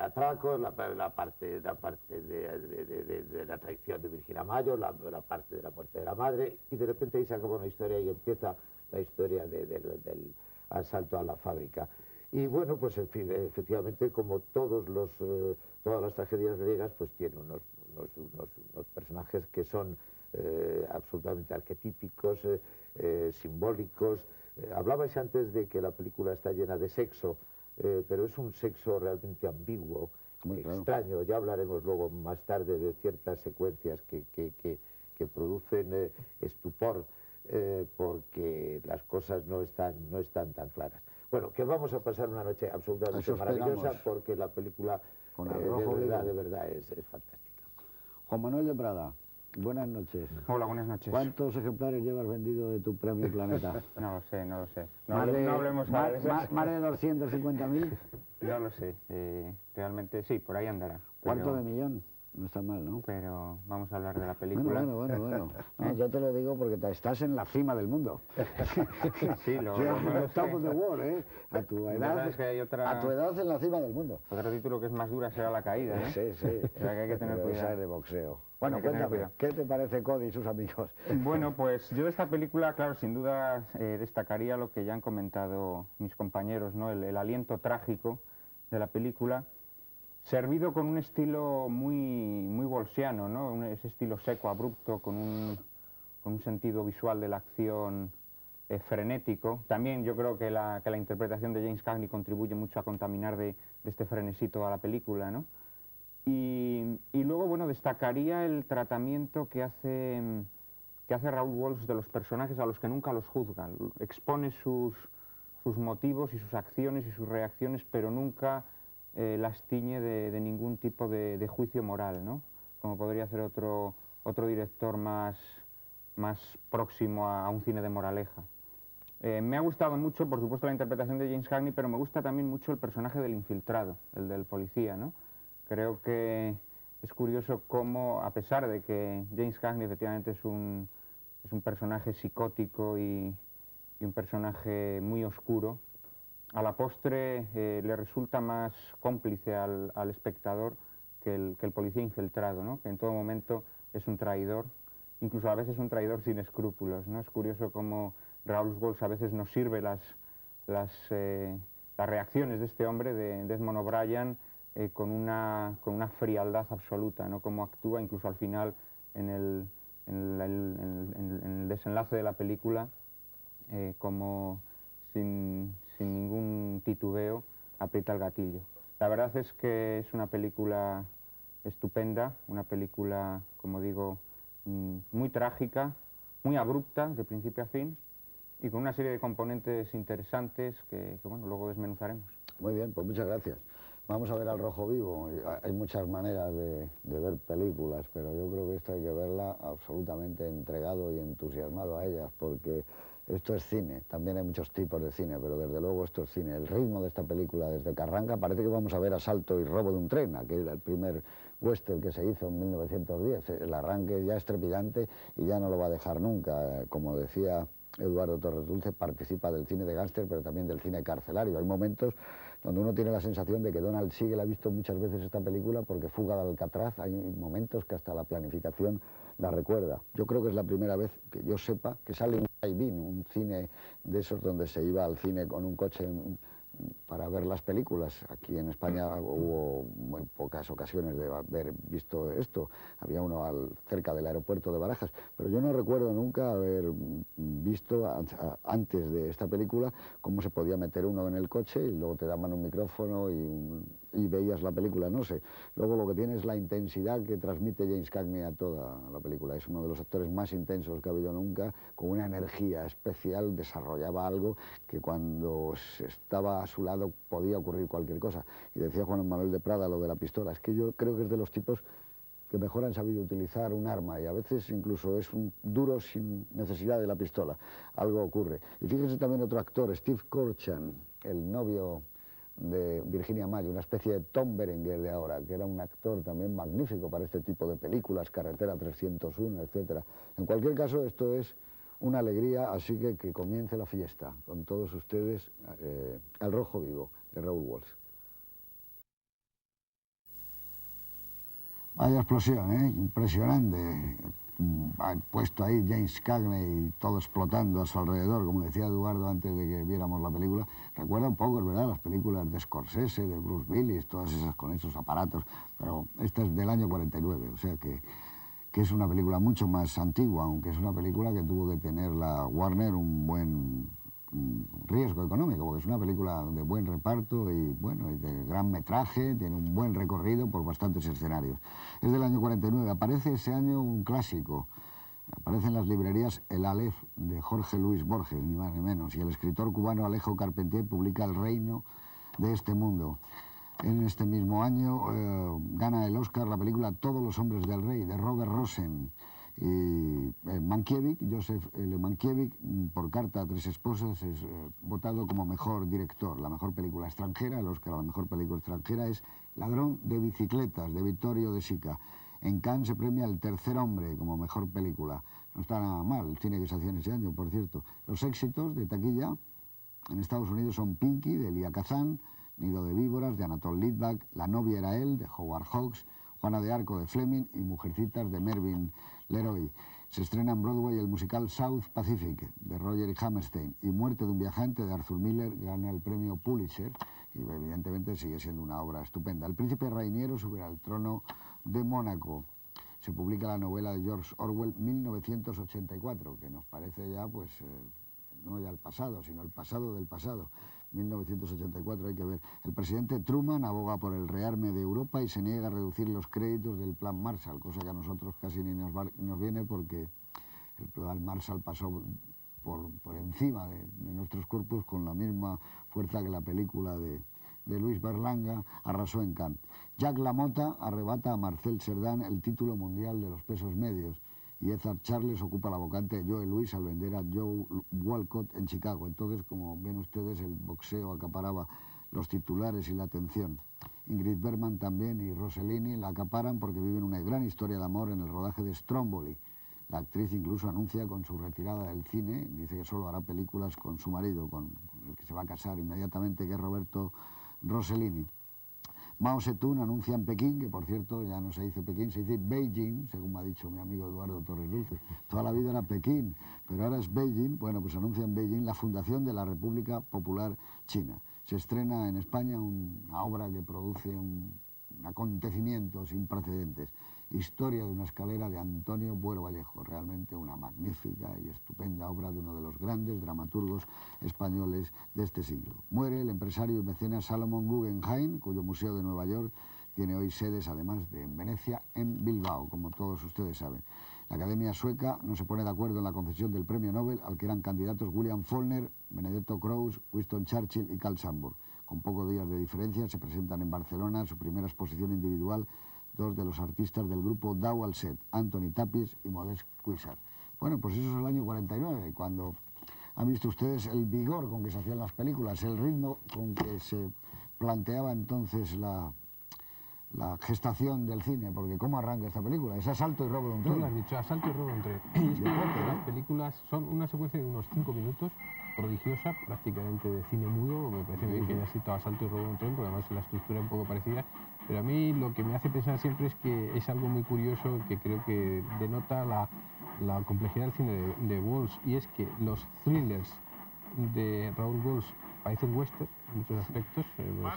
del atraco, la parte de la traición de Virginia Mayo, la parte de la muerte de la madre, y de repente ahí se acaba una historia y empieza la historia del asalto a la fábrica. Y bueno, pues en fin, efectivamente, como todas las tragedias griegas, pues tiene unos personajes que son absolutamente arquetípicos, simbólicos. Hablabais antes de que la película está llena de sexo, pero es un sexo realmente ambiguo, muy extraño. Claro. Ya hablaremos luego más tarde de ciertas secuencias que producen estupor, porque las cosas no están tan claras. Bueno, que vamos a pasar una noche absolutamente maravillosa, porque la película de verdad es fantástica. Juan Manuel de Prada, buenas noches. Hola, buenas noches. ¿Cuántos ejemplares llevas vendido de tu premio Planeta? No lo sé. No hablemos más de 250.000. No lo sé. Realmente sí, por ahí andará. ¿Cuarto de millón? No está mal, ¿no? Pero vamos a hablar de la película. Bueno. No, yo te lo digo porque estás en la cima del mundo. Sí, lo estamos de war, ¿eh? A tu edad, es que hay a tu edad en la cima del mundo. Otro título que es más dura será La caída, ¿no? Sí. O sea que hay que tener cuidado. Esa es de boxeo. Bueno, cuéntame, ¿qué te parece Cody y sus amigos? Bueno, pues yo de esta película, claro, sin duda destacaría lo que ya han comentado mis compañeros, ¿no? El aliento trágico de la película, servido con un estilo muy bolsiano, ¿no? Ese estilo seco, abrupto, con un sentido visual de la acción frenético. También yo creo que la interpretación de James Cagney contribuye mucho a contaminar de este frenesí toda la película, ¿no? Y luego, bueno, destacaría el tratamiento que hace Raoul Walsh de los personajes a los que nunca los juzga. Expone sus motivos y sus acciones y sus reacciones, pero nunca las tiñe de ningún tipo de juicio moral, ¿no? Como podría hacer otro director más próximo a un cine de moraleja. Me ha gustado mucho, por supuesto, la interpretación de James Cagney, pero me gusta también mucho el personaje del infiltrado, el del policía, ¿no? Creo que es curioso cómo, a pesar de que James Cagney efectivamente es un personaje psicótico y un personaje muy oscuro, a la postre le resulta más cómplice al espectador que el policía infiltrado, ¿no? Que en todo momento es un traidor, incluso a veces un traidor sin escrúpulos, ¿no? Es curioso cómo Raoul Walsh a veces nos sirve las reacciones de este hombre, de Desmond O'Brien, con una frialdad absoluta, ¿no? Cómo actúa incluso al final en el desenlace de la película, como sin ningún titubeo aprieta el gatillo. La verdad es que es una película estupenda, una película, como digo, muy trágica, muy abrupta de principio a fin y con una serie de componentes interesantes que bueno, luego desmenuzaremos. Muy bien, pues muchas gracias. Vamos a ver Al Rojo Vivo. Hay muchas maneras de ver películas, pero yo creo que esta hay que verla absolutamente entregado y entusiasmado a ellas, porque esto es cine. También hay muchos tipos de cine, pero desde luego esto es cine. El ritmo de esta película, desde que arranca, parece que vamos a ver asalto y robo de un tren, aquel era el primer western que se hizo en 1910. El arranque ya es trepidante y ya no lo va a dejar nunca. Como decía Eduardo Torres Dulce, participa del cine de gángster, pero también del cine carcelario. Hay momentos donde uno tiene la sensación de que Donald Siegel ha visto muchas veces esta película, porque Fuga de Alcatraz, hay momentos que hasta la planificación la recuerda. Yo creo que es la primera vez que yo sepa que sale un drive-in, un cine de esos donde se iba al cine con un coche para ver las películas. Aquí en España hubo muy pocas ocasiones de haber visto esto. Había uno cerca del aeropuerto de Barajas, pero yo no recuerdo nunca haber visto antes de esta película cómo se podía meter uno en el coche y luego te daban un micrófono y veías la película, no sé. Luego lo que tiene es la intensidad que transmite James Cagney a toda la película. Es uno de los actores más intensos que ha habido nunca, con una energía especial, desarrollaba algo que cuando estaba a su lado podía ocurrir cualquier cosa. Y decía Juan Manuel de Prada lo de la pistola, es que yo creo que es de los tipos que mejor han sabido utilizar un arma, y a veces incluso es un duro sin necesidad de la pistola. Algo ocurre. Y fíjense también otro actor, Steve Cochrane, el novio de Virginia Mayo, una especie de Tom Berenger de ahora, que era un actor también magnífico para este tipo de películas, Carretera 301, etc. En cualquier caso, esto es una alegría, así que comience la fiesta con todos ustedes. Al Rojo Vivo, de Raoul Walsh. Vaya explosión, ¿eh? Impresionante. Ha puesto ahí James Cagney todo explotando a su alrededor, como decía Eduardo antes de que viéramos la película. Recuerda un poco, es verdad, las películas de Scorsese, de Bruce Willis, todas esas con esos aparatos, pero esta es del año 49, o sea que es una película mucho más antigua, aunque es una película que tuvo que tener la Warner un buen riesgo económico, porque es una película de buen reparto y bueno, y de gran metraje, tiene un buen recorrido por bastantes escenarios. Es del año 49, aparece ese año un clásico, aparece en las librerías El Aleph de Jorge Luis Borges, ni más ni menos, y el escritor cubano Alejo Carpentier publica El reino de este mundo. En este mismo año gana el Oscar la película Todos los hombres del rey, de Robert Rosen. Y Mankiewicz, Joseph L. Mankiewicz, por carta a 3 esposas, es votado como mejor director. La mejor película extranjera, el Oscar a la mejor película extranjera, es Ladrón de bicicletas, de Vittorio De Sica. En Cannes se premia El tercer hombre como mejor película. No está nada mal el cine que se hacía en ese año, por cierto. Los éxitos de taquilla en Estados Unidos son Pinky, de Elia Kazan, Nido de víboras, de Anatole Litvak, La novia era él, de Howard Hawks, Juana de Arco, de Fleming, y Mujercitas, de Mervyn Leroy. Se estrena en Broadway el musical South Pacific, de Roger y Hammerstein, y Muerte de un viajante, de Arthur Miller, gana el premio Pulitzer, y evidentemente sigue siendo una obra estupenda. El príncipe Rainiero sube al trono de Mónaco. Se publica la novela de George Orwell, 1984, que nos parece ya, pues, no ya el pasado, sino el pasado del pasado. 1984 hay que ver. El presidente Truman aboga por el rearme de Europa y se niega a reducir los créditos del Plan Marshall, cosa que a nosotros casi ni nos viene porque el Plan Marshall pasó por encima de nuestros cuerpos con la misma fuerza que la película de Luis Berlanga arrasó en Cannes. Jack LaMotta arrebata a Marcel Cerdan el título mundial de los pesos medios y Edzard Charles ocupa la vacante de Joe Louis al vender a Joe Walcott en Chicago. Entonces, como ven ustedes, el boxeo acaparaba los titulares y la atención. Ingrid Bergman también y Rossellini la acaparan porque viven una gran historia de amor en el rodaje de Stromboli. La actriz incluso anuncia con su retirada del cine, dice que solo hará películas con su marido, con el que se va a casar inmediatamente, que es Roberto Rossellini. Mao Zedong anuncia en Pekín, que por cierto ya no se dice Pekín, se dice Beijing, según me ha dicho mi amigo Eduardo Torres Dulce. Toda la vida era Pekín, pero ahora es Beijing. Bueno, pues anuncia en Beijing la fundación de la República Popular China. Se estrena en España una obra que produce un acontecimiento sin precedentes. Historia de una escalera de Antonio Buero Vallejo, realmente una magnífica y estupenda obra de uno de los grandes dramaturgos españoles de este siglo. Muere el empresario y mecenas Salomon Guggenheim, cuyo museo de Nueva York tiene hoy sedes, además de en Venecia, en Bilbao, como todos ustedes saben. La Academia Sueca no se pone de acuerdo en la concesión del premio Nobel al que eran candidatos William Faulkner, Benedetto Croce, Winston Churchill y Carl Sandburg. Con pocos días de diferencia se presentan en Barcelona su primera exposición individual dos de los artistas del grupo Dau al Set, Anthony Tapis y Modest Cuixart. Bueno, pues eso es el año 49, cuando han visto ustedes el vigor con que se hacían las películas, el ritmo con que se planteaba entonces la gestación del cine, porque ¿cómo arranca esta película? Es asalto y robo de un tren. Tú lo has dicho, asalto y robo de un tren. Y es que las películas son una secuencia de unos 5 minutos, prodigiosa, prácticamente de cine mudo. Me parece bien que haya citado asalto y robo de un tren, porque además la estructura es un poco parecida. Pero a mí lo que me hace pensar siempre es que es algo muy curioso que creo que denota la complejidad del cine de Walsh, y es que los thrillers de Raoul Walsh parecen western en muchos aspectos.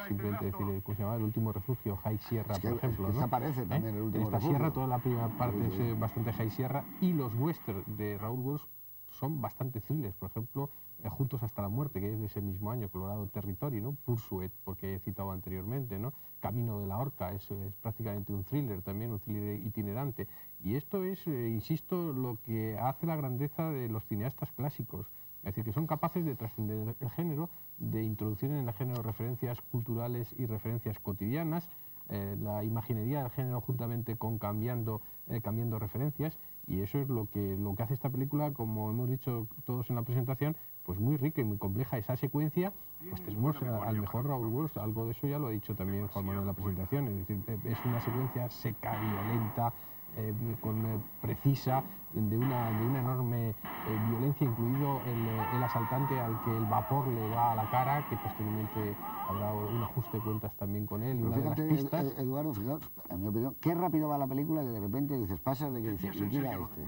Simplemente decir, ¿cómo se llama? El último refugio, High Sierra, por ejemplo. ¿No? Aparece también el último esta refugio. sierra, toda la primera parte es bastante High Sierra, y los western de Raoul Walsh son bastante thrillers. Por ejemplo, Juntos hasta la muerte, que es de ese mismo año, Colorado Territory, ¿no? Pursuit, porque he citado anteriormente, ¿no? Camino de la Horca, es prácticamente un thriller también, un thriller itinerante. Y esto es, insisto, lo que hace la grandeza de los cineastas clásicos. Es decir, que son capaces de trascender el género, de introducir en el género referencias culturales y referencias cotidianas, la imaginería del género juntamente con cambiando referencias, y eso es lo que hace esta película, como hemos dicho todos en la presentación, pues muy rica y muy compleja. Esa secuencia, pues tenemos al mejor Raoul Walsh, algo de eso ya lo ha dicho también Juan Manuel en la presentación, es decir, es una secuencia seca, violenta, precisa, de una enorme violencia, incluido el asaltante al que el vapor le va a la cara, que posteriormente habrá un ajuste de cuentas también con él. Y una fíjate, de las pistas... Eduardo, fijaos, en mi opinión, qué rápido va la película que de repente dices, pasas de que dices, liquida este.